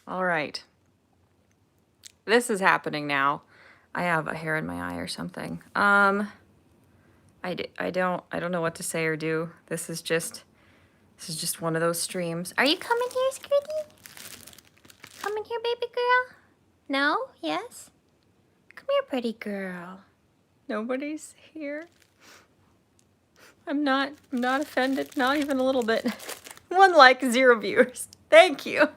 All right. This is happening now. I have a hair in my eye or something. I don't know what to say or do. This is just one of those streams. Are you coming here, Scooty? Coming here, baby girl? No? Yes? Come here, pretty girl. Nobody's here. I'm not offended, not even a little bit. 1 like, 0 viewers. Thank you.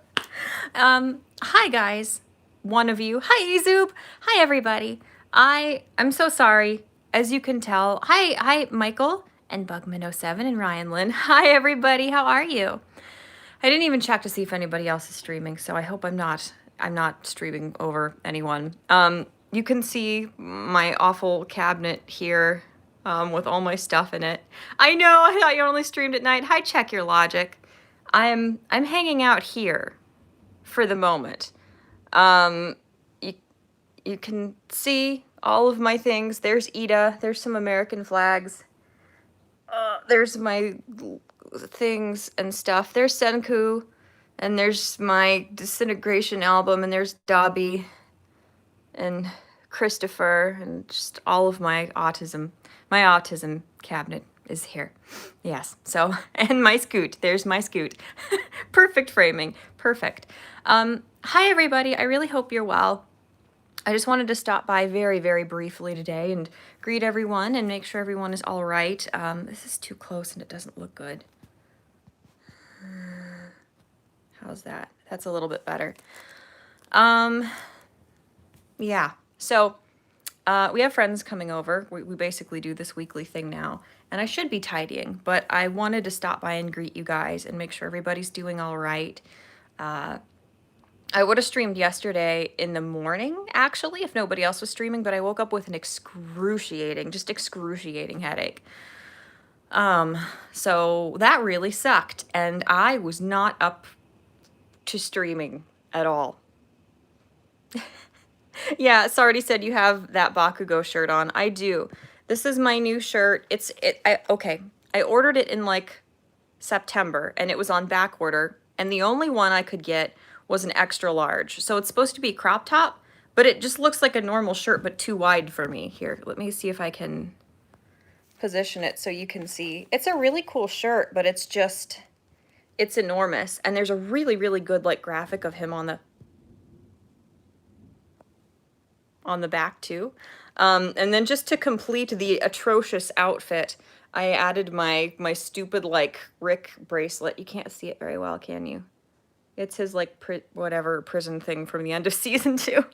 Hi guys. One of you. Hi Ezoob. Hi everybody. I'm so sorry. As you can tell. Hi Michael and Bugman07 and Ryan Lynn. Hi everybody. How are you? I didn't even check to see if anybody else is streaming, so I hope I'm not streaming over anyone. You can see my awful cabinet here with all my stuff in it. I know, I thought you only streamed at night. Hi, check your logic. I'm hanging out here for the moment. You can see all of my things. There's Ida. There's some American flags. There's my things and stuff. There's Senku, and there's my Disintegration album, and there's Dobby, and Christopher, and just all of my autism. My autism cabinet is here. Yes, so, and my Scoot. There's my Scoot. Perfect framing. Perfect. Hi, everybody. I really hope you're well. I just wanted to stop by very, very briefly today and greet everyone and make sure everyone is all right. This is too close and it doesn't look good. How's that? That's a little bit better. Yeah, so we have friends coming over. We basically do this weekly thing now. And I should be tidying, but I wanted to stop by and greet you guys and make sure everybody's doing all right. I would have streamed yesterday in the morning, actually, if nobody else was streaming, but I woke up with an excruciating headache. So that really sucked, and I was not up to streaming at all. Yeah, Sardi said you have that Bakugo shirt on. I do. This is my new shirt. Okay. I ordered it in like September, and it was on back order, and the only one I could get was an extra large. So it's supposed to be crop top, but it just looks like a normal shirt, but too wide for me. Here, let me see if I can position it so you can see. It's a really cool shirt, but it's enormous. And there's a really, really good like graphic of him on the back too. And then just to complete the atrocious outfit, I added my stupid like Rick bracelet. You can't see it very well, can you? It's his like whatever prison thing from the end of season 2.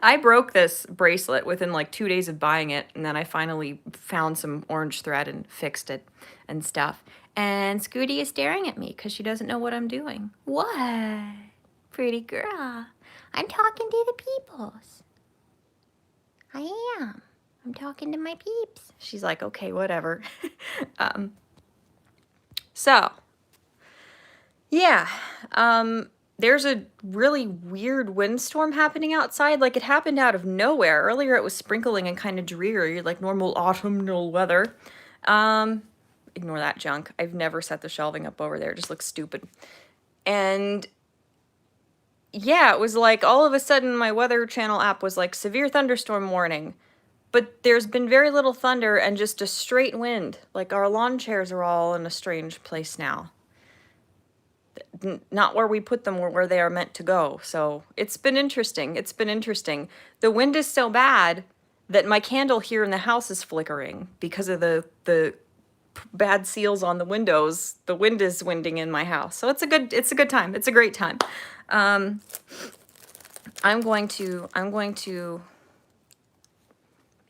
I broke this bracelet within like 2 days of buying it, and then I finally found some orange thread and fixed it and stuff. And Scooty is staring at me because she doesn't know what I'm doing. What? Pretty girl. I'm talking to the peoples. I am. I'm talking to my peeps. She's like, okay, whatever. So, yeah, there's a really weird windstorm happening outside. Like, it happened out of nowhere. Earlier it was sprinkling and kind of dreary, like normal autumnal weather. Ignore that junk. I've never set the shelving up over there. It just looks stupid. And yeah, it was like all of a sudden my Weather Channel app was like severe thunderstorm warning. But there's been very little thunder and just a straight wind. Like, our lawn chairs are all in a strange place now. Not where we put them, where they are meant to go. So it's been interesting. It's been interesting. The wind is so bad that my candle here in the house is flickering because of the bad seals on the windows. The wind is winding in my house. So it's a good time. It's a great time. I'm going to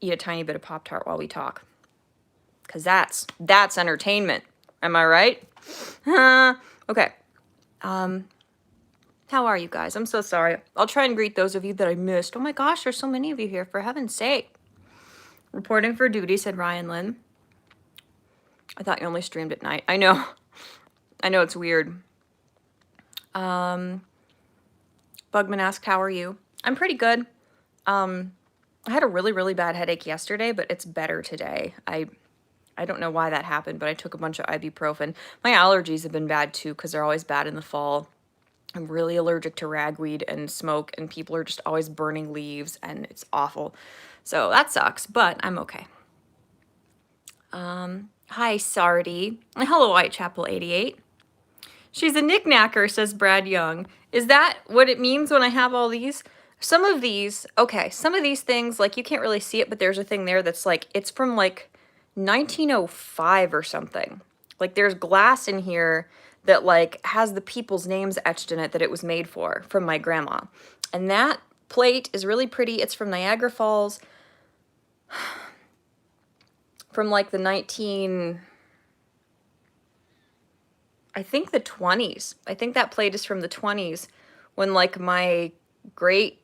eat a tiny bit of Pop-Tart while we talk. 'Cause that's entertainment. Am I right? Okay. How are you guys? I'm so sorry. I'll try and greet those of you that I missed. Oh my gosh, there's so many of you here, for heaven's sake. Reporting for duty, said Ryan Lynn. I thought you only streamed at night. I know. I know, it's weird. Bugman asked, how are you? I'm pretty good. I had a really, really bad headache yesterday, but it's better today. I don't know why that happened, but I took a bunch of ibuprofen. My allergies have been bad too, because they're always bad in the fall. I'm really allergic to ragweed and smoke, and people are just always burning leaves, and it's awful. So that sucks, but I'm okay. Hi, Sardi. Hello, Whitechapel 88. She's a knickknacker, says Brad Young. Is that what it means when I have all these? Some of these, okay, some of these things, like, you can't really see it, but there's a thing there that's like, it's from like 1905 or something. Like, there's glass in here that like has the people's names etched in it that it was made for, from my grandma. And that plate is really pretty. It's from Niagara Falls, from like the I think the 20s. I think that plate is from the 20s, when like my great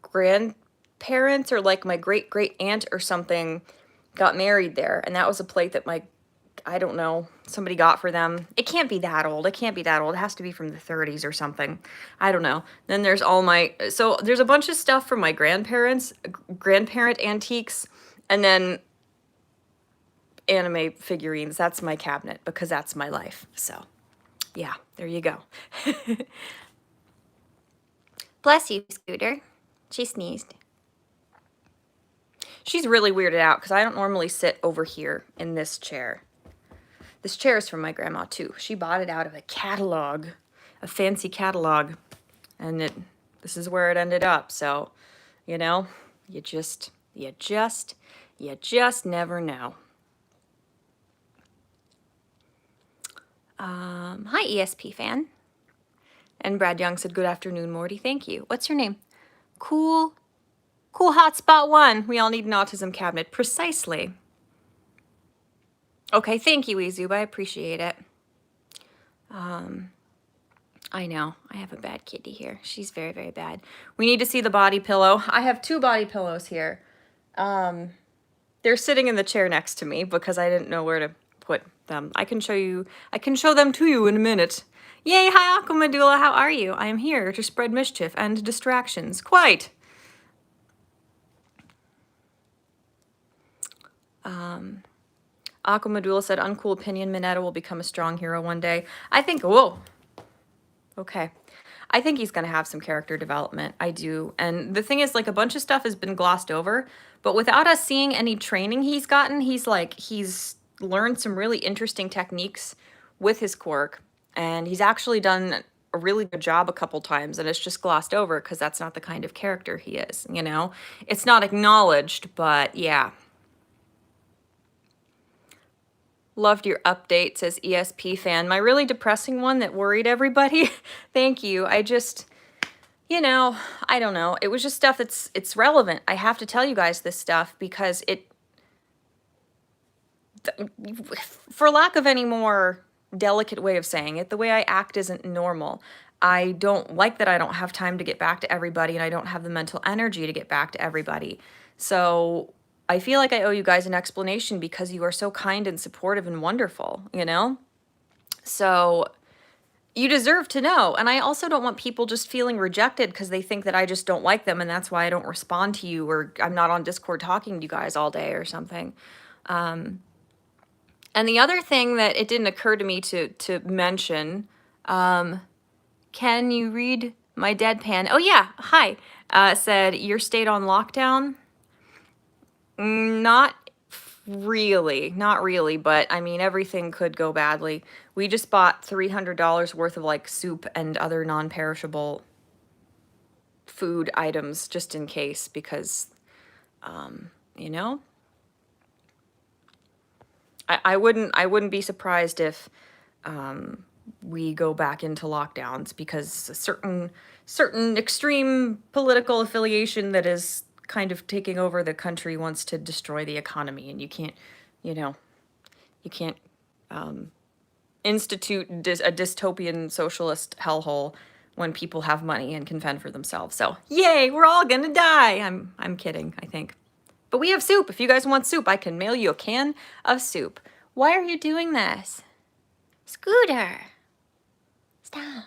grandparents or like my great great aunt or something got married there. And that was a plate that I don't know, somebody got for them. It can't be that old. It can't be that old. It has to be from the 30s or something. I don't know. Then there's all my, so there's a bunch of stuff from my grandparents, grandparent antiques, and then anime figurines. That's my cabinet because that's my life. So yeah, there you go. Bless you, Scooter. She sneezed. She's really weirded out because I don't normally sit over here in this chair. This chair is from my grandma too. She bought it out of a catalog, a fancy catalog, and this is where it ended up. So, you know, you just never know. Hi, ESP fan. And Brad Young said, good afternoon, Morty. Thank you. What's your name? Cool Hotspot 1. We all need an autism cabinet. Precisely. Okay, thank you, Ezub. I appreciate it. I know. I have a bad kitty here. She's very, very bad. We need to see the body pillow. I have 2 body pillows here. They're sitting in the chair next to me because I didn't know where to put them. I can show them to you in a minute. Yay, hi Aquamadula, how are you? I am here to spread mischief and distractions. Quite. Aquamadula said, uncool opinion, Mineta will become a strong hero one day. I think, whoa. Okay. I think he's going to have some character development. I do. And the thing is, like, a bunch of stuff has been glossed over, but without us seeing any training he's gotten, he's learned some really interesting techniques with his quirk, and he's actually done a really good job a couple times, and it's just glossed over because that's not the kind of character he is, you know? It's not acknowledged, but yeah. Loved your update, says ESP fan. My really depressing one that worried everybody. Thank you. I just, you know, I don't know. It was just stuff it's relevant. I have to tell you guys this stuff because for lack of any more delicate way of saying it, the way I act isn't normal. I don't like that I don't have time to get back to everybody, and I don't have the mental energy to get back to everybody. So I feel like I owe you guys an explanation because you are so kind and supportive and wonderful, you know? So you deserve to know. And I also don't want people just feeling rejected because they think that I just don't like them and that's why I don't respond to you, or I'm not on Discord talking to you guys all day or something. And the other thing that it didn't occur to me to mention, can you read my deadpan? Oh yeah, hi. Said, your state on lockdown? Not really, but I mean, everything could go badly. We just bought $300 worth of like soup and other non-perishable food items just in case, because, you know, I wouldn't be surprised if we go back into lockdowns because a certain extreme political affiliation that is kind of taking over the country wants to destroy the economy, and you can't, you know, you can't institute a dystopian socialist hellhole when people have money and can fend for themselves. So, yay, we're all gonna die. I'm kidding, I think. But we have soup. If you guys want soup, I can mail you a can of soup. Why are you doing this? Scooter. Stop.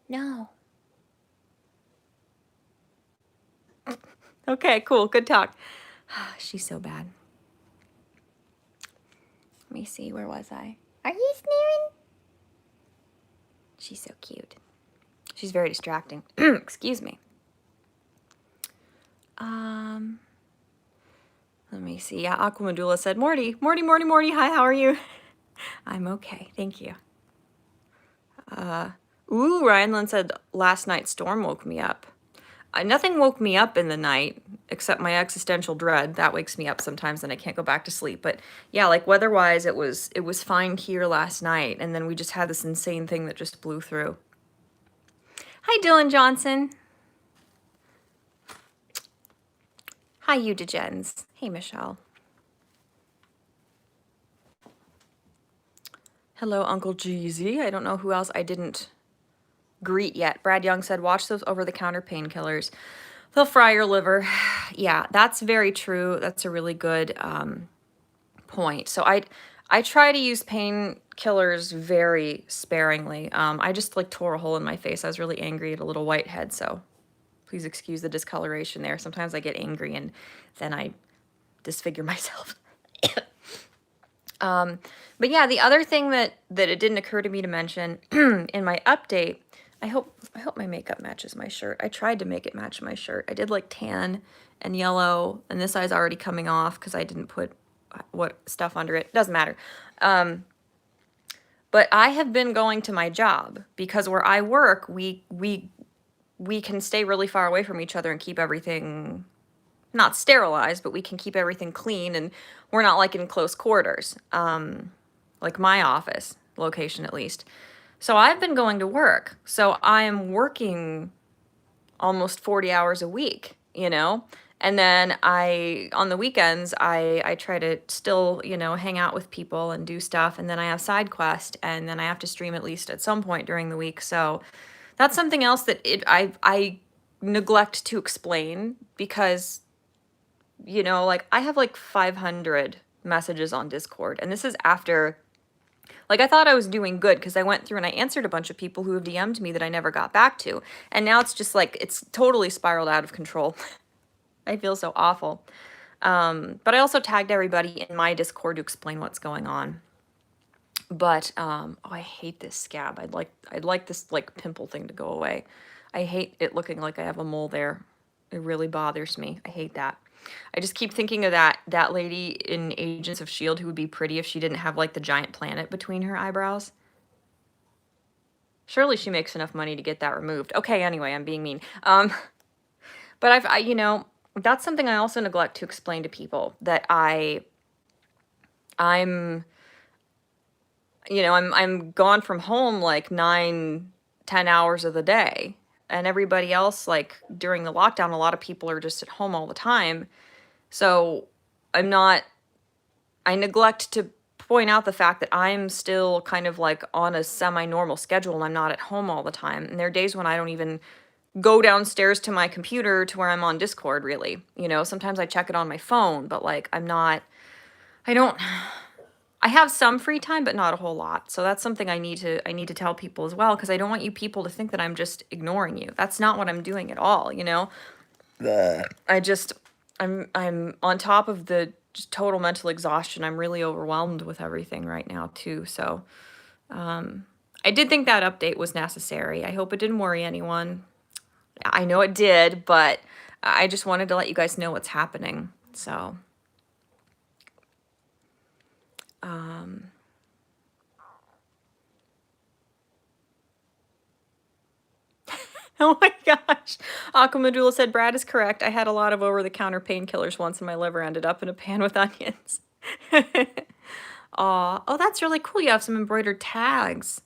No. Okay, cool. Good talk. She's so bad. Let me see. Where was I? Are you sneering? She's so cute. She's very distracting. Excuse me. Let me see. Yeah, Aquamadula said, Morty, hi, how are you? I'm okay, thank you. Ooh, Ryanlin said, last night's storm woke me up. Nothing woke me up in the night except my existential dread. That wakes me up sometimes and I can't go back to sleep. But yeah, like weather-wise, it was fine here last night. And then we just had this insane thing that just blew through. Hi, Dylan Johnson. Hi, you degens. Hey, Michelle. Hello, Uncle Jeezy. I don't know who else I didn't greet yet. Brad Young said, watch those over-the-counter painkillers. They'll fry your liver. Yeah, that's very true. That's a really good point. So I try to use painkillers very sparingly. I just like tore a hole in my face. I was really angry at a little whitehead, so please excuse the discoloration there. Sometimes I get angry and then I disfigure myself. But yeah, the other thing that it didn't occur to me to mention in my update, I hope my makeup matches my shirt. I tried to make it match my shirt. I did like tan and yellow, and this eye's already coming off because I didn't put what stuff under it. Doesn't matter. But I have been going to my job because where I work, we can stay really far away from each other and keep everything not sterilized, but we can keep everything clean, and we're not like in close quarters, like my office location at least. So I've been going to work. So I am working almost 40 hours a week, you know? And then on the weekends, I try to still, you know, hang out with people and do stuff. And then I have side quest, and then I have to stream at least at some point during the week. So that's something else that I neglect to explain because, you know, like I have like 500 messages on Discord, and this is after, like, I thought I was doing good because I went through and I answered a bunch of people who have DM'd me that I never got back to. And now it's just like, it's totally spiraled out of control. I feel so awful. But I also tagged everybody in my Discord to explain what's going on. But, oh, I hate this scab. I'd like this, like, pimple thing to go away. I hate it looking like I have a mole there. It really bothers me. I hate that. I just keep thinking of that lady in Agents of S.H.I.E.L.D. who would be pretty if she didn't have, like, the giant planet between her eyebrows. Surely she makes enough money to get that removed. Okay, anyway, I'm being mean. But you know, that's something I also neglect to explain to people, that I'm gone from home like 9-10 hours of the day, and everybody else, like during the lockdown, a lot of people are just at home all the time. So I neglect to point out the fact that I'm still kind of like on a semi-normal schedule and I'm not at home all the time. And there are days when I don't even go downstairs to my computer to where I'm on Discord, really. You know, sometimes I check it on my phone, but like I have some free time, but not a whole lot. So that's something I need to tell people as well, because I don't want you people to think that I'm just ignoring you. That's not what I'm doing at all, you know? I'm on top of the just total mental exhaustion. I'm really overwhelmed with everything right now too. So I did think that update was necessary. I hope it didn't worry anyone. I know it did, but I just wanted to let you guys know what's happening. So oh my gosh. Aquamadula said, Brad is correct. I had a lot of over-the-counter painkillers once and my liver ended up in a pan with onions. Aw. Oh, that's really cool. You have some embroidered tags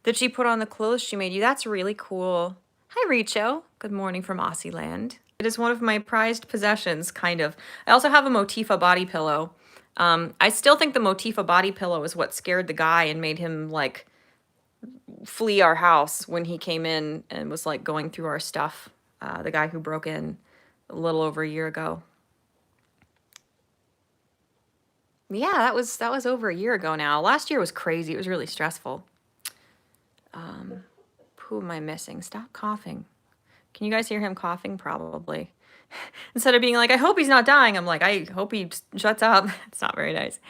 that she put on the clothes she made you. That's really cool. Hi, Richo. Good morning from Aussie land. It is one of my prized possessions, kind of. I also have a Motifa body pillow. I still think the Motifa body pillow is what scared the guy and made him, like, flee our house when he came in and was, like, going through our stuff. The guy who broke in a little over a year ago. Yeah, that was over a year ago now. Last year was crazy. It was really stressful. Who am I missing? Stop coughing. Can you guys hear him coughing? Probably. Instead of being like, I hope he's not dying, I'm like, I hope he shuts up. It's not very nice.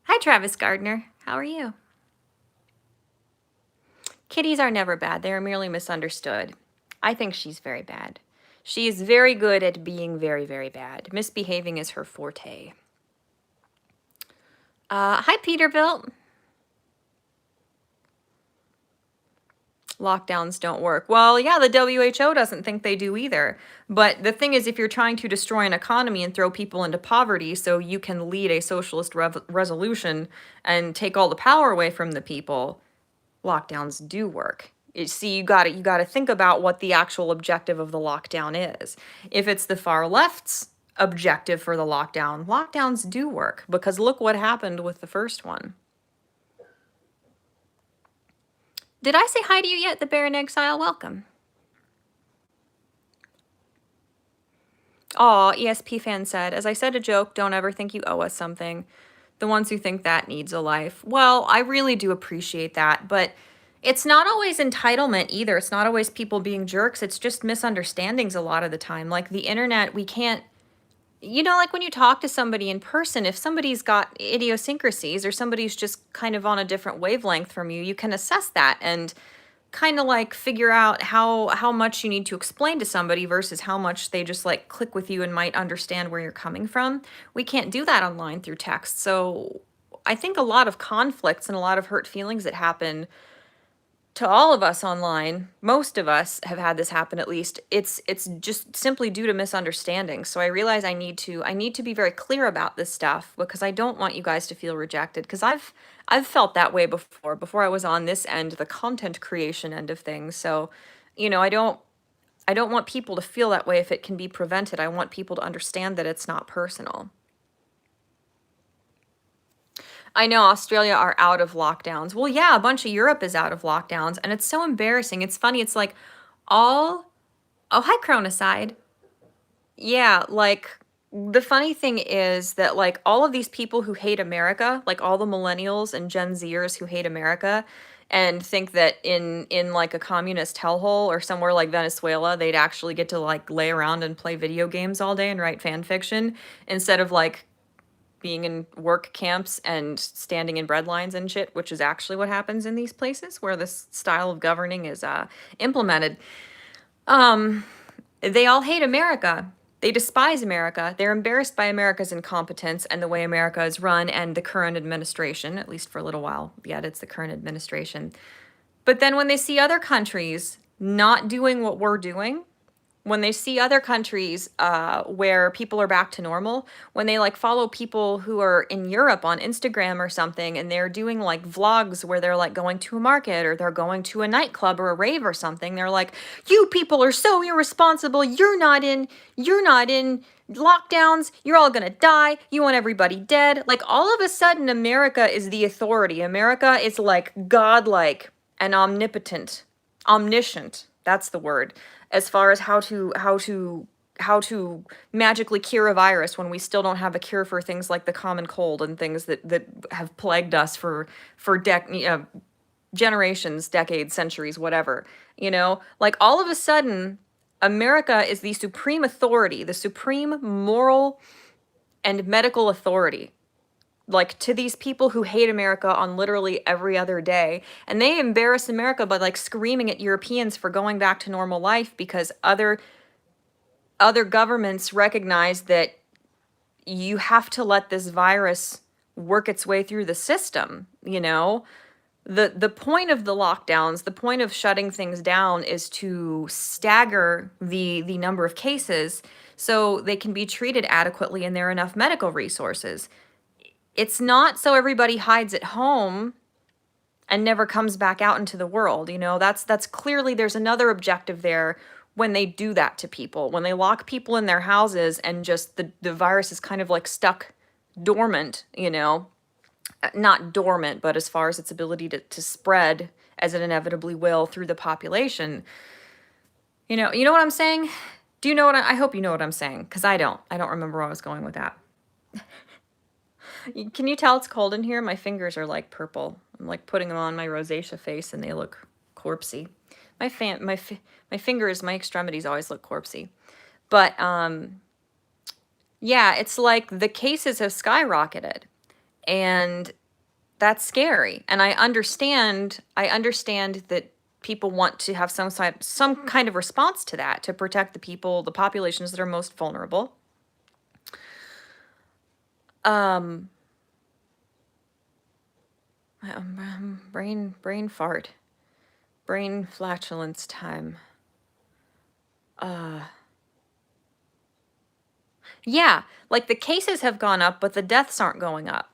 Hi, Travis Gardner. How are you? Kitties are never bad. They are merely misunderstood. I think she's very bad. She is very good at being very, very bad. Misbehaving is her forte. Hi, Peterbilt. Lockdowns don't work. Well, yeah, the WHO doesn't think they do either. But the thing is, if you're trying to destroy an economy and throw people into poverty so you can lead a socialist resolution and take all the power away from the people, lockdowns do work. See, you gotta think about what the actual objective of the lockdown is. If it's the far left's objective for the lockdown, lockdowns do work, because look what happened with the first one. Did I say hi to you yet, the Bear in Exile? Welcome. Aw, ESP fan said, as I said a joke, don't ever think you owe us something. The ones who think that needs a life. Well, I really do appreciate that, but it's not always entitlement either. It's not always people being jerks. It's just misunderstandings a lot of the time. Like the internet, we can't, like when you talk to somebody in person, if somebody's got idiosyncrasies or somebody's just kind of on a different wavelength from you, you can assess that and kind of like figure out how much you need to explain to somebody versus how much they just like click with you and might understand where you're coming from. We can't do that online through text. So I think a lot of conflicts and a lot of hurt feelings that happen to all of us online, most of us have had this happen at least. It's just simply due to misunderstanding. So I realize I need to be very clear about this stuff because I don't want you guys to feel rejected, because I've felt that way before I was on this end, the content creation end of things. So, I don't want people to feel that way if it can be prevented. I want people to understand that it's not personal. I know Australia are out of lockdowns. Well, yeah, a bunch of Europe is out of lockdowns, and it's so embarrassing. It's funny. It's like oh, hi, Chronicide. Yeah, like the funny thing is that like all of these people who hate America, like all the millennials and Gen Zers who hate America and think that in like a communist hellhole or somewhere like Venezuela, they'd actually get to like lay around and play video games all day and write fan fiction instead of like being in work camps and standing in bread lines and shit, which is actually what happens in these places where this style of governing is implemented. They all hate America. They despise America. They're embarrassed by America's incompetence and the way America is run and the current administration, at least for a little while. Yet it's the current administration. But then when they see other countries not doing what we're doing, when they see other countries where people are back to normal, when they like follow people who are in Europe on Instagram or something, and they're doing like vlogs where they're like going to a market or they're going to a nightclub or a rave or something, they're like, you people are so irresponsible. You're not in lockdowns. You're all gonna die. You want everybody dead. Like all of a sudden, America is the authority. America is like godlike and omnipotent, omniscient. That's the word. As far as how to magically cure a virus when we still don't have a cure for things like the common cold and things that have plagued us for generations, decades, centuries, whatever. Like all of a sudden, America is the supreme authority, the supreme moral and medical authority. Like to these people who hate America on literally every other day. And they embarrass America by like screaming at Europeans for going back to normal life because other governments recognize that you have to let this virus work its way through the system, The point of the lockdowns, the point of shutting things down is to stagger the number of cases so they can be treated adequately and there are enough medical resources. It's not so everybody hides at home and never comes back out into the world. That's clearly there's another objective there when they do that to people, when they lock people in their houses and just the virus is kind of like stuck dormant, not dormant, but as far as its ability to spread as it inevitably will through the population. You know what I'm saying? Do you know I hope you know what I'm saying, because I don't remember where I was going with that. Can you tell it's cold in here? My fingers are like purple. I'm like putting them on my rosacea face and they look corpsey. My fingers, my extremities always look corpsey. But yeah, it's like the cases have skyrocketed and that's scary. And I understand that people want to have some kind of response to that to protect the populations that are most vulnerable. Brain fart. Brain flatulence time. Yeah, like the cases have gone up, but the deaths aren't going up.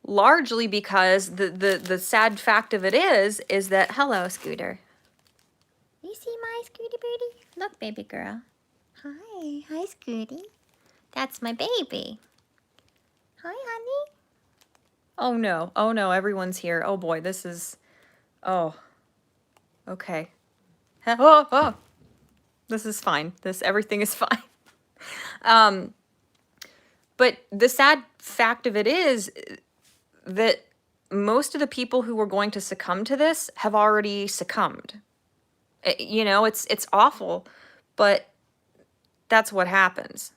Largely because the sad fact of it is that, hello, Scooter. You see my Scooty Booty? Look, baby girl. Hi, Scooty. That's my baby. Hi, honey. Oh no, everyone's here. Oh boy, this is, oh, okay. Oh, this is fine. Everything is fine. But the sad fact of it is that most of the people who were going to succumb to this have already succumbed. You know, it's awful, but that's what happens.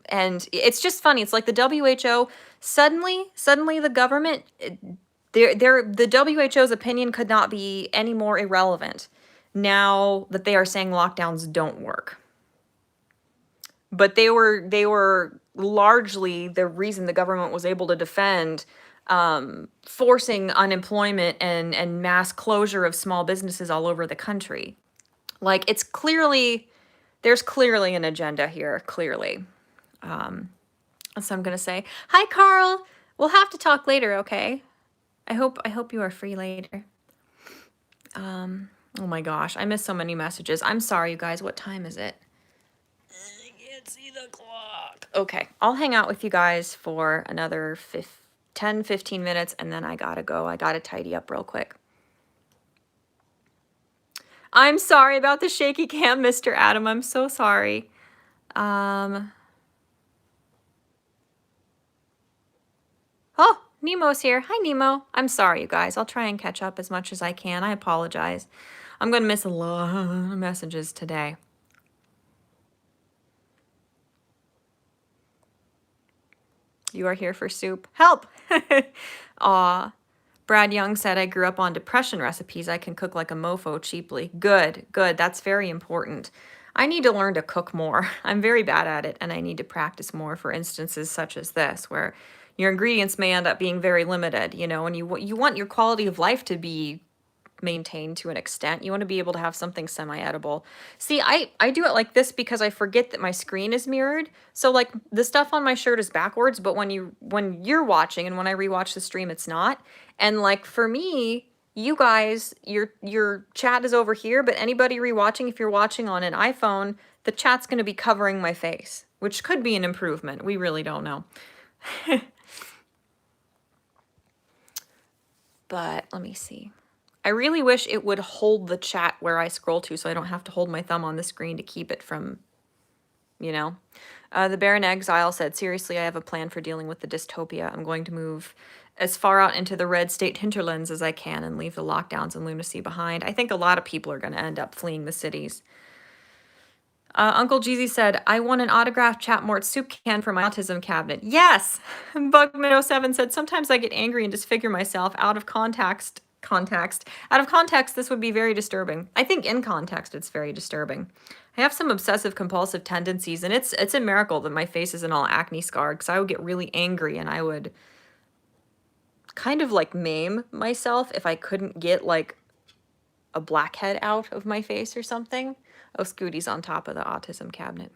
And it's just funny. It's like the WHO, suddenly the government, the WHO's opinion could not be any more irrelevant now that they are saying lockdowns don't work. But they were largely the reason the government was able to defend forcing unemployment and mass closure of small businesses all over the country. Like, there's clearly an agenda here, clearly. So I'm gonna say, hi, Carl. We'll have to talk later, okay? I hope you are free later. Oh my gosh, I missed so many messages. I'm sorry, you guys. What time is it? I can't see the clock. Okay, I'll hang out with you guys for another 10-15 minutes, and then I gotta go. I gotta tidy up real quick. I'm sorry about the shaky cam, Mr. Adam. I'm so sorry. Oh, Nemo's here. Hi, Nemo. I'm sorry, you guys. I'll try and catch up as much as I can. I apologize. I'm going to miss a lot of messages today. You are here for soup. Help! Aw. Brad Young said, I grew up on depression recipes. I can cook like a mofo cheaply. Good, good. That's very important. I need to learn to cook more. I'm very bad at it, and I need to practice more for instances such as this, where your ingredients may end up being very limited, you know, and you want your quality of life to be maintained to an extent. You want to be able to have something semi-edible. See, I do it like this because I forget that my screen is mirrored. So like the stuff on my shirt is backwards, but when you're watching and when I rewatch the stream, it's not. And like for me, you guys, your chat is over here, but anybody rewatching, if you're watching on an iPhone, the chat's going to be covering my face, which could be an improvement. We really don't know. But let me see. I really wish it would hold the chat where I scroll to so I don't have to hold my thumb on the screen to keep it from, you know. The Bear in Exile said, seriously, I have a plan for dealing with the dystopia. I'm going to move as far out into the red state hinterlands as I can and leave the lockdowns and lunacy behind. I think a lot of people are going to end up fleeing the cities. Uncle Jeezy said, I want an autographed Chat-Mort soup can for my autism cabinet. Yes! Bugman07 said, sometimes I get angry and disfigure myself out of context. Out of context, this would be very disturbing. I think in context, it's very disturbing. I have some obsessive compulsive tendencies, and it's a miracle that my face isn't all acne scarred, because I would get really angry and I would kind of like maim myself if I couldn't get like a blackhead out of my face or something. Oh, Scooty's on top of the autism cabinet.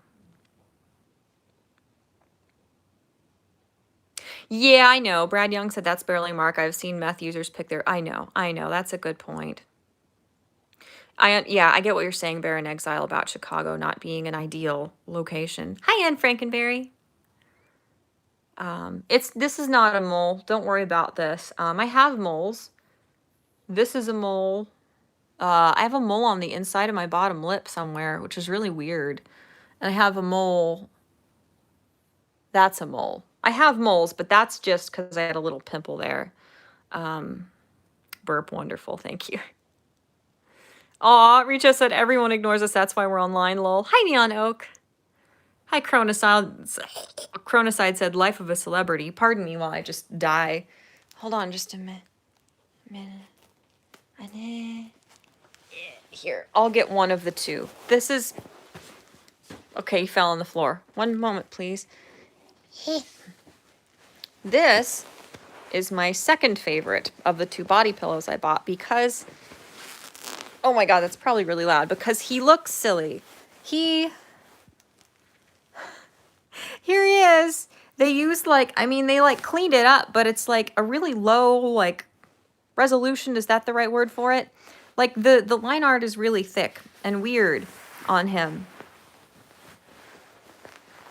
Yeah, I know. Brad Young said that's barely Mark. I've seen meth users pick their... I know. That's a good point. Yeah, I get what you're saying, Bear in Exile, about Chicago not being an ideal location. Hi, Ann Frankenberry. This is not a mole. Don't worry about this. I have moles. This is a mole. I have a mole on the inside of my bottom lip somewhere, which is really weird. And I have a mole. That's a mole. I have moles, but that's just because I had a little pimple there. Burp, wonderful, thank you. Aw, Richa said everyone ignores us, that's why we're online, lol. Hi, Neon Oak. Hi, Chronicide said, life of a celebrity. Pardon me while I just die. Hold on just a minute. Here, I'll get one of the two. This is... Okay, he fell on the floor. One moment, please. This is my second favorite of the two body pillows I bought because... Oh my god, that's probably really loud. Because he looks silly. Here he is. They used like... I mean, they like cleaned it up, but it's like a really low, like... resolution. Is that the right word for it? Like, the line art is really thick and weird on him.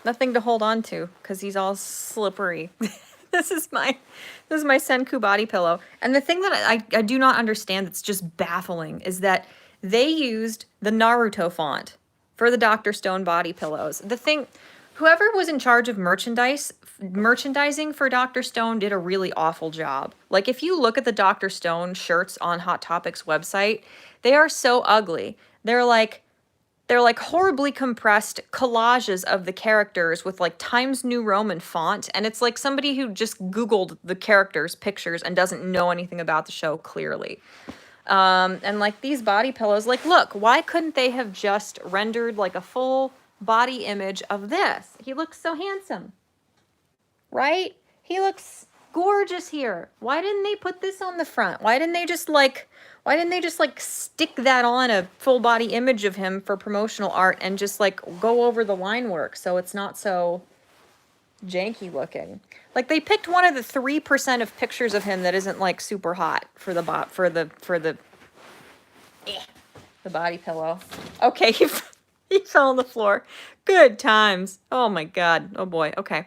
Nothing to hold on to, because he's all slippery. This is my Senku body pillow. And the thing that I do not understand that's just baffling is that they used the Naruto font for the Dr. Stone body pillows. The thing, whoever was in charge of merchandising for Dr. Stone did a really awful job. Like, if you look at the Dr. Stone shirts on Hot Topics website, they are so ugly. They're like horribly compressed collages of the characters with like Times New Roman font. And it's like somebody who just Googled the characters' pictures and doesn't know anything about the show clearly. And like these body pillows, like, look, why couldn't they have just rendered like a full body image of this? He looks so handsome, right? He looks gorgeous here. Why didn't they put this on the front? Why didn't they just like stick that on a full body image of him for promotional art and just like go over the line work so it's not so janky looking? Like, they picked one of the 3% of pictures of him that isn't like super hot for the body pillow. Okay, he fell on the floor. Good times. Oh my god. Oh boy. Okay.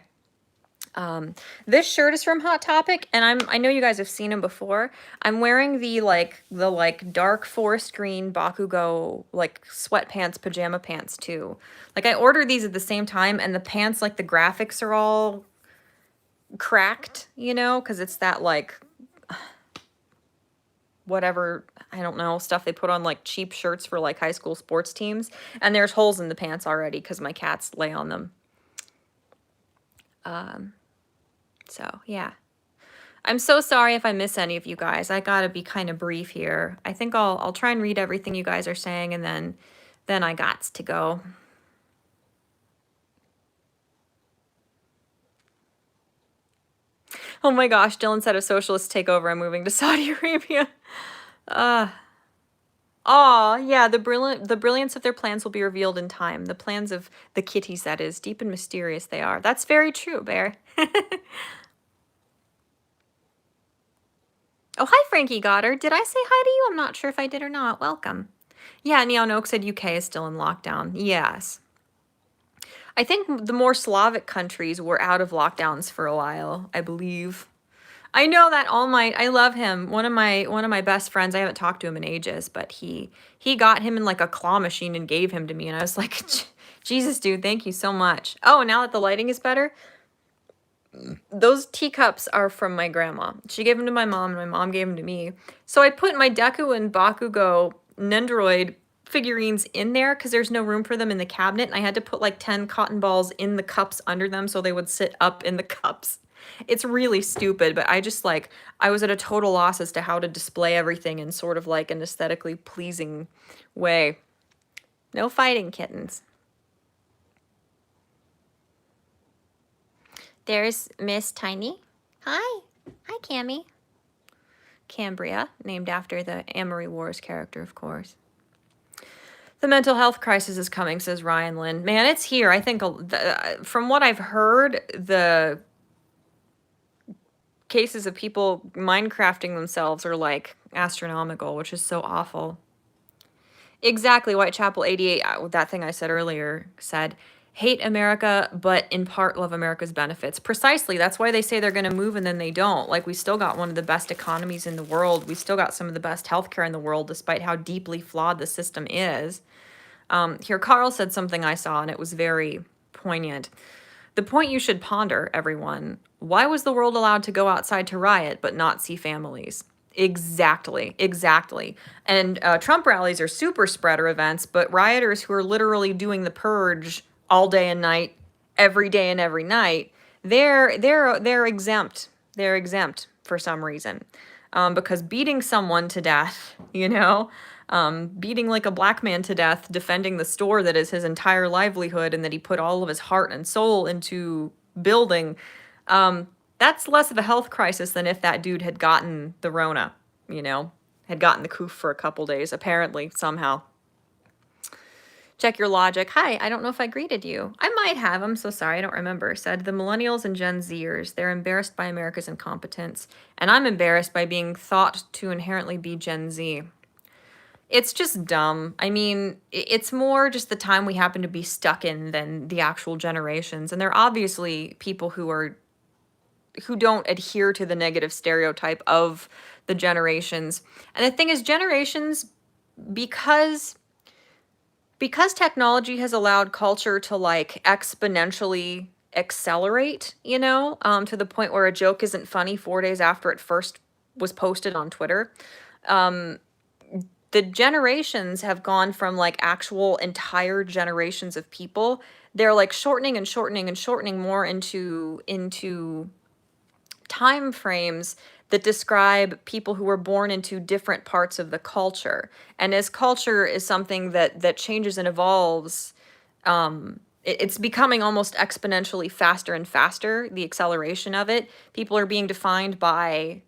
This shirt is from Hot Topic, and I know you guys have seen him before. I'm wearing the dark forest green Bakugo like sweatpants, pajama pants too. Like, I ordered these at the same time, and the pants, like, the graphics are all cracked, you know, because it's that like whatever, I don't know, stuff they put on like cheap shirts for like high school sports teams, and there's holes in the pants already because my cats lay on them. So, yeah. I'm so sorry if I miss any of you guys. I gotta be kind of brief here. I think I'll try and read everything you guys are saying, and then I gots to go. Oh my gosh, Dylan said if socialists take over, I'm moving to Saudi Arabia. Yeah, the brilliance of their plans will be revealed in time. The plans of the kitties, that is. Deep and mysterious they are. That's very true, Bear. Oh, hi, Frankie Goddard. Did I say hi to you? I'm not sure if I did or not. Welcome. Yeah, Neon Oak said UK is still in lockdown. Yes. I think the more Slavic countries were out of lockdowns for a while, I believe. I know that I love him. One of my best friends, I haven't talked to him in ages, but he got him in like a claw machine and gave him to me, and I was like, Jesus, dude, thank you so much. Oh, now that the lighting is better, those teacups are from my grandma. She gave them to my mom, and my mom gave them to me. So I put my Deku and Bakugo Nendoroid figurines in there because there's no room for them in the cabinet, and I had to put like 10 cotton balls in the cups under them so they would sit up in the cups. It's really stupid, but I was at a total loss as to how to display everything in sort of like an aesthetically pleasing way. No fighting, kittens. There's Miss Tiny. Hi. Hi, Cammy. Cambria, named after the Amory Wars character, of course. The mental health crisis is coming, says Ryan Lynn. Man, it's here. I think from what I've heard, the cases of people Minecrafting themselves are like astronomical, which is so awful. Exactly. Whitechapel 88, that thing I said earlier, said, hate America, but in part love America's benefits. Precisely. That's why they say they're going to move and then they don't. Like, we still got one of the best economies in the world. We still got some of the best healthcare in the world, despite how deeply flawed the system is. Here, Carl said something I saw, and it was very poignant. The point you should ponder, everyone. Why was the world allowed to go outside to riot, but not see families? Exactly. And Trump rallies are super spreader events, but rioters who are literally doing the purge all day and night, every day and every night, they're exempt. They're exempt for some reason, because beating someone to death, you know, beating like a black man to death, defending the store that is his entire livelihood and that he put all of his heart and soul into building. That's less of a health crisis than if that dude had gotten the Rona, you know, had gotten the coof for a couple days, apparently, somehow. Check your logic. Hi, I don't know if I greeted you. I might have. I'm so sorry. I don't remember. Said the millennials and Gen Zers. They're embarrassed by America's incompetence. And I'm embarrassed by being thought to inherently be Gen Z. It's just dumb. I mean, it's more just the time we happen to be stuck in than the actual generations. And they're obviously people who don't adhere to the negative stereotype of the generations. And the thing is, generations, because technology has allowed culture to like exponentially accelerate, you know, to the point where a joke isn't funny 4 days after it first was posted on Twitter. The generations have gone from like actual entire generations of people. They're like shortening and shortening and shortening more into time frames that describe people who were born into different parts of the culture. And as culture is something that changes and evolves, it's becoming almost exponentially faster and faster, the acceleration of it. People are being defined by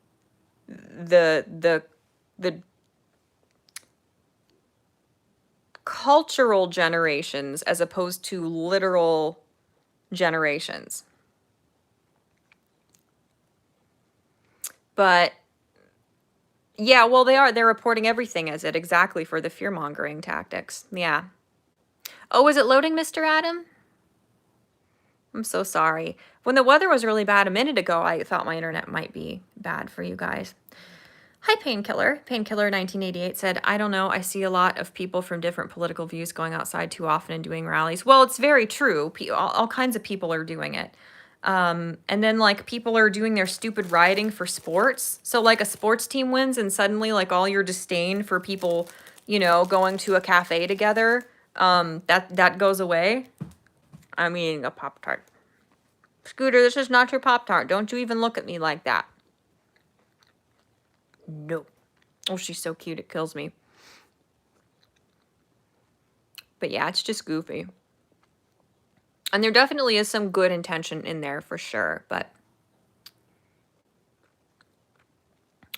the cultural generations as opposed to literal generations. But yeah, well, they're reporting everything as it, exactly, for the fear-mongering tactics. Yeah. Oh, is it loading, Mr. Adam? I'm so sorry. When the weather was really bad a minute ago, I thought my internet might be bad for you guys. Hi, Painkiller. Painkiller1988 said, I don't know, I see a lot of people from different political views going outside too often and doing rallies. Well, it's very true. All kinds of people are doing it. And then like people are doing their stupid rioting for sports. So like a sports team wins and suddenly like all your disdain for people, you know, going to a cafe together, that goes away. I'm eating a Pop-Tart. Scooter, this is not your Pop-Tart. Don't you even look at me like that. No. Oh, she's so cute, it kills me. But yeah, it's just goofy. And there definitely is some good intention in there for sure, but...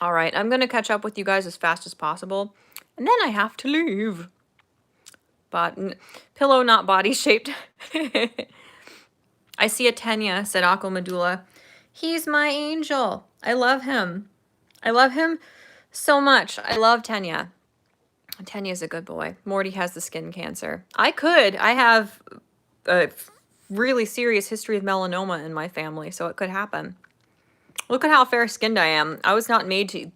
All right, I'm going to catch up with you guys as fast as possible, and then I have to leave. But pillow not body-shaped. I see a Tenya, said Aqua Medulla. He's my angel. I love him. I love him so much. I love Tenya. Tenya's a good boy. Morty has the skin cancer. I have a really serious history of melanoma in my family, so it could happen. Look at how fair-skinned I am. I was not made to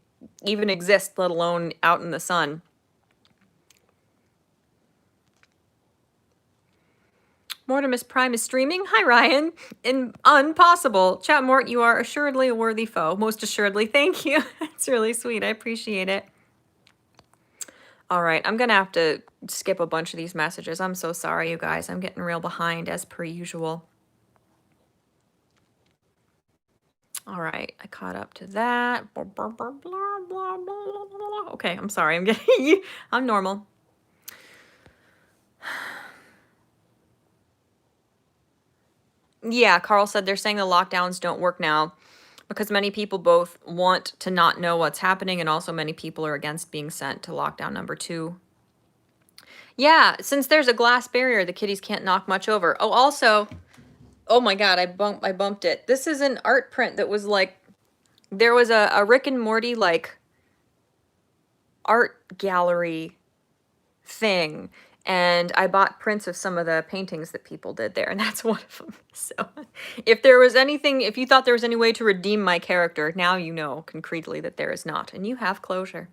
even exist, let alone out in the sun. Mortimus Prime is streaming. Hi, Ryan. Impossible. Chat-Mort, you are assuredly a worthy foe. Most assuredly. Thank you. It's really sweet. I appreciate it. All right, I'm going to have to skip a bunch of these messages. I'm so sorry, you guys. I'm getting real behind, as per usual. All right, I caught up to that. Okay, I'm sorry. I'm getting I'm normal. Yeah, Carl said they're saying the lockdowns don't work now because many people both want to not know what's happening and also many people are against being sent to lockdown number 2. Yeah, since there's a glass barrier, the kitties can't knock much over. Oh, also, oh my God, I bumped it. This is an art print that was like, there was a Rick and Morty like art gallery thing, and I bought prints of some of the paintings that people did there, and that's one of them. So if you thought there was any way to redeem my character, now you know concretely that there is not, and you have closure.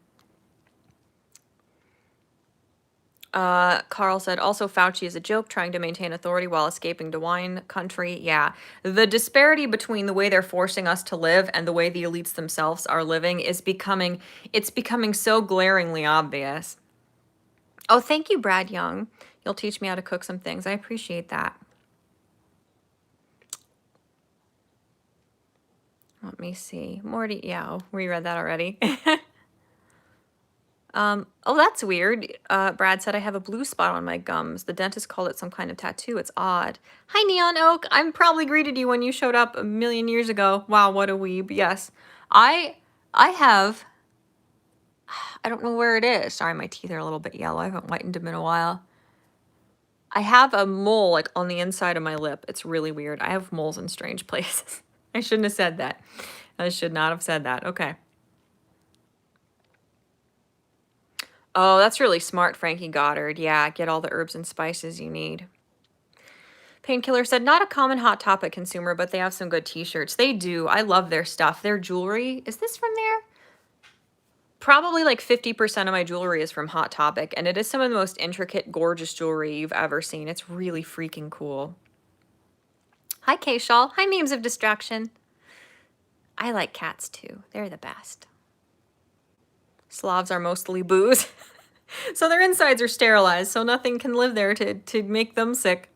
Carl said, also Fauci is a joke trying to maintain authority while escaping to wine country. Yeah. The disparity between the way they're forcing us to live and the way the elites themselves are living is becoming so glaringly obvious. Oh, thank you, Brad Young. You'll teach me how to cook some things. I appreciate that. Let me see. Morty, yeah, we read that already. Oh, that's weird. Brad said I have a blue spot on my gums. The dentist called it some kind of tattoo. It's odd. Hi, Neon Oak. I'm probably greeted you when you showed up a million years ago. Wow, what a weeb. Yes. I have, I don't know where it is. Sorry, my teeth are a little bit yellow. I haven't whitened them in a while. I have a mole like on the inside of my lip. It's really weird. I have moles in strange places. I shouldn't have said that. I should not have said that. Okay. Oh, that's really smart, Frankie Goddard. Yeah, get all the herbs and spices you need. Painkiller said, not a common Hot Topic consumer, but they have some good t-shirts. They do. I love their stuff. Their jewelry. Is this from there? Probably like 50% of my jewelry is from Hot Topic, and it is some of the most intricate, gorgeous jewelry you've ever seen. It's really freaking cool. Hi, K-Shawl. Hi, Memes of Distraction. I like cats too. They're the best. Slavs are mostly booze. So their insides are sterilized, so nothing can live there to make them sick.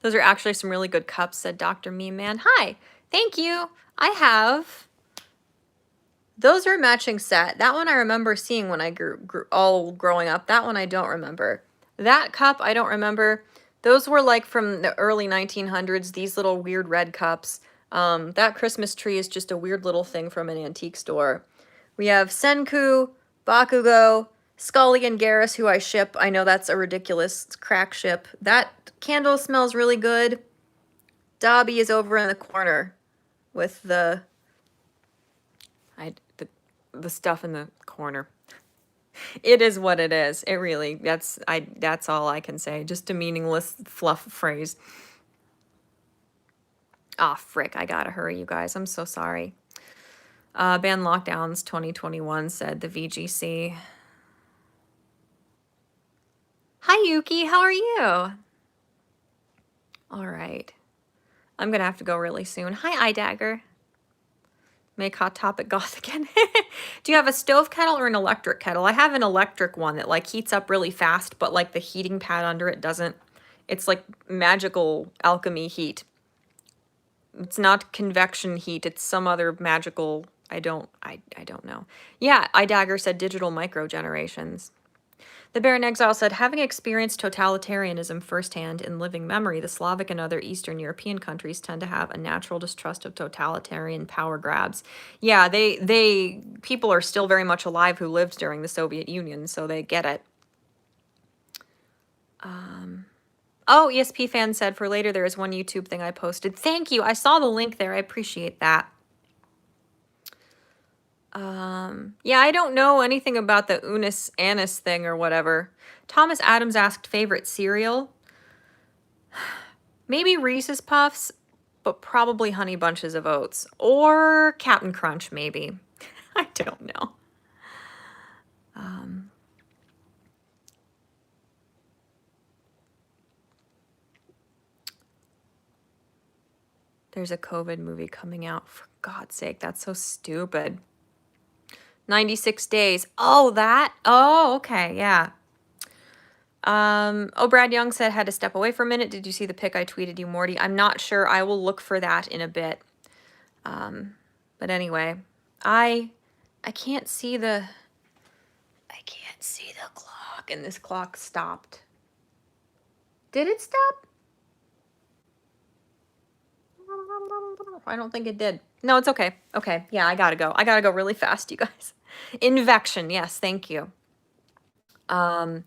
Those are actually some really good cups, said Dr. Meme Man. Hi, thank you. I have... Those are a matching set. That one I remember seeing when I grew growing up. That one I don't remember. That cup I don't remember. Those were like from the early 1900s, these little weird red cups. That Christmas tree is just a weird little thing from an antique store. We have Senku, Bakugo, Scully and Garrus, who I ship. I know that's a ridiculous crack ship. That candle smells really good. Dobby is over in the corner with the stuff in the corner. It is what it is. It really, that's all I can say. Just a meaningless fluff phrase. Ah, frick, I gotta hurry, you guys. I'm so sorry. Ban Lockdowns 2021 said the VGC. Hi, Yuki. How are you? All right. I'm going to have to go really soon. Hi, iDagger. Make Hot Topic goth again. Do you have a stove kettle or an electric kettle? I have an electric one that like heats up really fast, but like the heating pad under it doesn't. It's like magical alchemy heat. It's not convection heat. It's some other magical, I don't know. Yeah, iDagger said digital micro generations. The Bear in Exile said, having experienced totalitarianism firsthand in living memory, the Slavic and other Eastern European countries tend to have a natural distrust of totalitarian power grabs. Yeah, people are still very much alive who lived during the Soviet Union, so they get it. Oh, ESP fan said, for later there is one YouTube thing I posted. Thank you. I saw the link there. I appreciate that. Yeah, I don't know anything about the Unis Annis thing or whatever. Thomas Adams asked favorite cereal. Maybe Reese's Puffs, but probably Honey Bunches of Oats. Or Captain Crunch, maybe. I don't know. There's a COVID movie coming out. For God's sake, that's so stupid. 96 Days. Oh, that? Oh, okay, yeah. Oh, Brad Young said, had to step away for a minute. Did you see the pic I tweeted you, Morty? I'm not sure. I will look for that in a bit. But anyway, I can't see the clock, and this clock stopped. Did it stop? I don't think it did. No, it's okay. Okay, yeah, I gotta go. I gotta go really fast, you guys. Invection, yes, thank you. But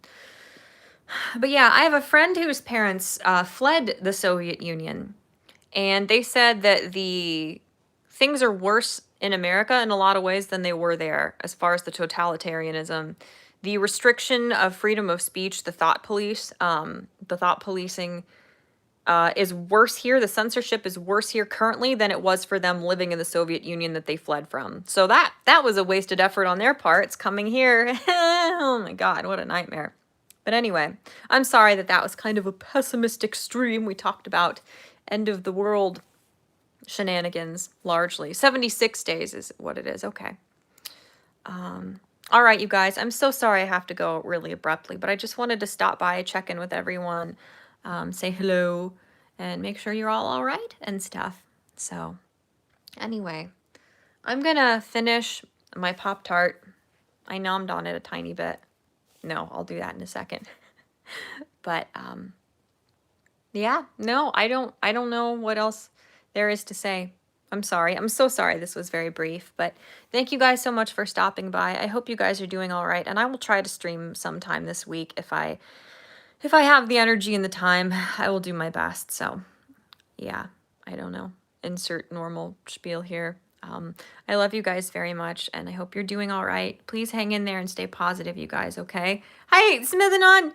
yeah, I have a friend whose parents fled the Soviet Union, and they said that the things are worse in America in a lot of ways than they were there as far as the totalitarianism. The restriction of freedom of speech, the thought policing is worse here. The censorship is worse here currently than it was for them living in the Soviet Union that they fled from. So that was a wasted effort on their part. It's coming here. Oh my God, what a nightmare. But anyway, I'm sorry that was kind of a pessimistic stream. We talked about end of the world shenanigans largely. 76 days is what it is. Okay. All right, you guys, I'm so sorry I have to go really abruptly, but I just wanted to stop by, check in with everyone, say hello, and make sure you're all right and stuff. So anyway, I'm gonna finish my Pop-Tart I nommed on it a tiny bit. No, I'll do that in a second. But yeah, no, I don't know what else there is to say. I'm sorry. I'm so sorry this was very brief, but thank you guys so much for stopping by. I hope you guys are doing all right, and I will try to stream sometime this week if I have the energy and the time. I will do my best. So, yeah, I don't know. Insert normal spiel here. I love you guys very much, and I hope you're doing all right. Please hang in there and stay positive, you guys, okay? Hi, Smithanon!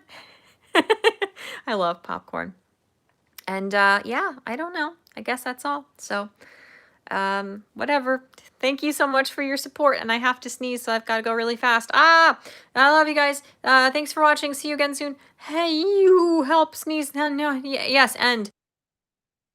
I love popcorn. And yeah, I don't know. I guess that's all. So, whatever. Thank you so much for your support. And I have to sneeze, so I've got to go really fast. I love you guys. Thanks for watching. See you again soon. Hey, you help sneeze. No, yes, end.